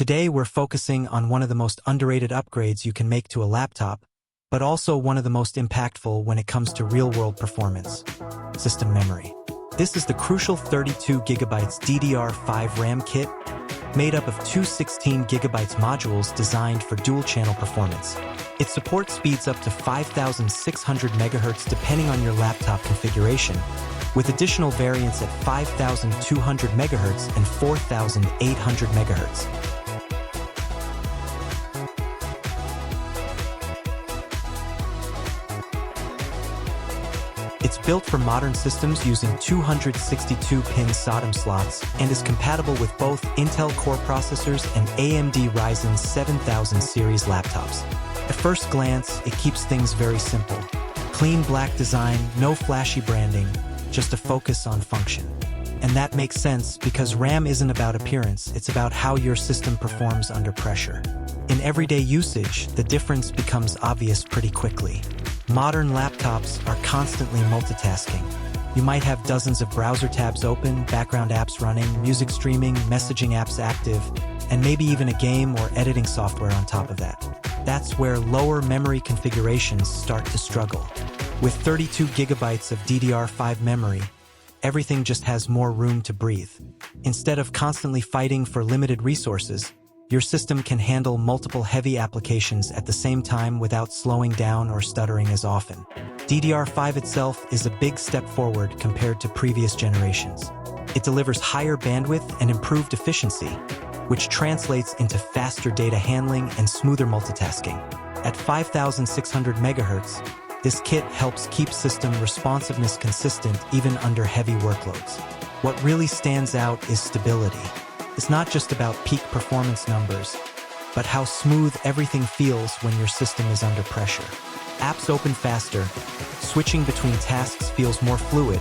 Today we're focusing on one of the most underrated upgrades you can make to a laptop, but also one of the most impactful when it comes to real-world performance: system memory. This is the crucial 32GB DDR5 RAM Kit, made up of two 16GB modules designed for dual-channel performance. Its support speeds up to 5,600 MHz depending on your laptop configuration, with additional variants at 5,200 MHz and 4,800 MHz. It's built for modern systems using 262-pin SODIMM slots and is compatible with both Intel Core processors and AMD Ryzen 7000 series laptops. At first glance, it keeps things very simple. Clean black design, no flashy branding, just a focus on function. And that makes sense because RAM isn't about appearance, it's about how your system performs under pressure. In everyday usage, the difference becomes obvious pretty quickly. Modern laptops are constantly multitasking. You might have dozens of browser tabs open, background apps running, music streaming, messaging apps active, and maybe even a game or editing software on top of that. That's where lower memory configurations start to struggle. With 32GB of DDR5 memory, everything just has more room to breathe. Instead of constantly fighting for limited resources, your system can handle multiple heavy applications at the same time without slowing down or stuttering as often. DDR5 itself is a big step forward compared to previous generations. It delivers higher bandwidth and improved efficiency, which translates into faster data handling and smoother multitasking. At 5,600 MHz, this kit helps keep system responsiveness consistent even under heavy workloads. What really stands out is stability. It's not just about peak performance numbers, but how smooth everything feels when your system is under pressure. Apps open faster, switching between tasks feels more fluid,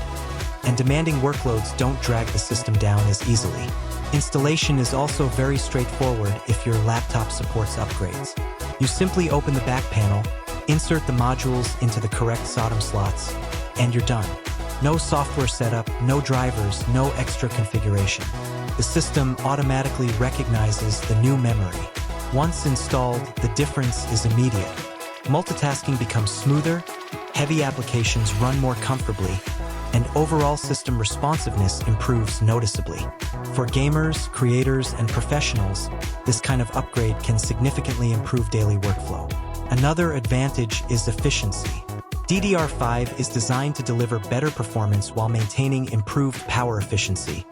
and demanding workloads don't drag the system down as easily. Installation is also very straightforward if your laptop supports upgrades. You simply open the back panel, insert the modules into the correct SODIMM slots, and you're done. No software setup, no drivers, no extra configuration. The system automatically recognizes the new memory. Once installed, the difference is immediate. Multitasking becomes smoother, heavy applications run more comfortably, and overall system responsiveness improves noticeably. For gamers, creators, and professionals, this kind of upgrade can significantly improve daily workflow. Another advantage is efficiency. DDR5 is designed to deliver better performance while maintaining improved power efficiency,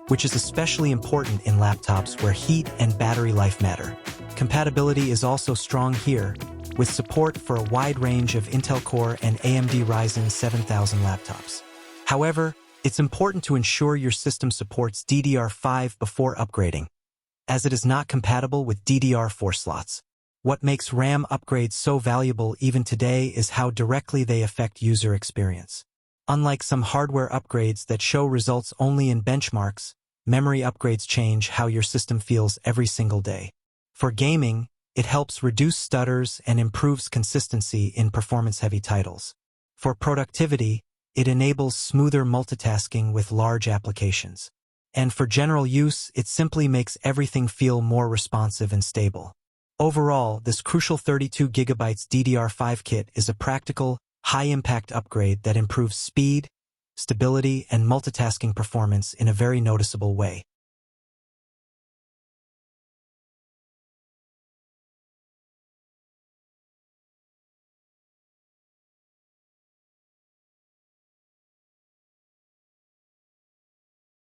which is especially important in laptops where heat and battery life matter. Compatibility is also strong here, with support for a wide range of Intel Core and AMD Ryzen 7000 laptops. However, it's important to ensure your system supports DDR5 before upgrading, as it is not compatible with DDR4 slots. What makes RAM upgrades so valuable even today is how directly they affect user experience. Unlike some hardware upgrades that show results only in benchmarks, memory upgrades change how your system feels every single day. For gaming, it helps reduce stutters and improves consistency in performance-heavy titles. For productivity, it enables smoother multitasking with large applications. And for general use, it simply makes everything feel more responsive and stable. Overall, this crucial 32GB DDR5 kit is a practical, high-impact upgrade that improves speed, stability, and multitasking performance in a very noticeable way.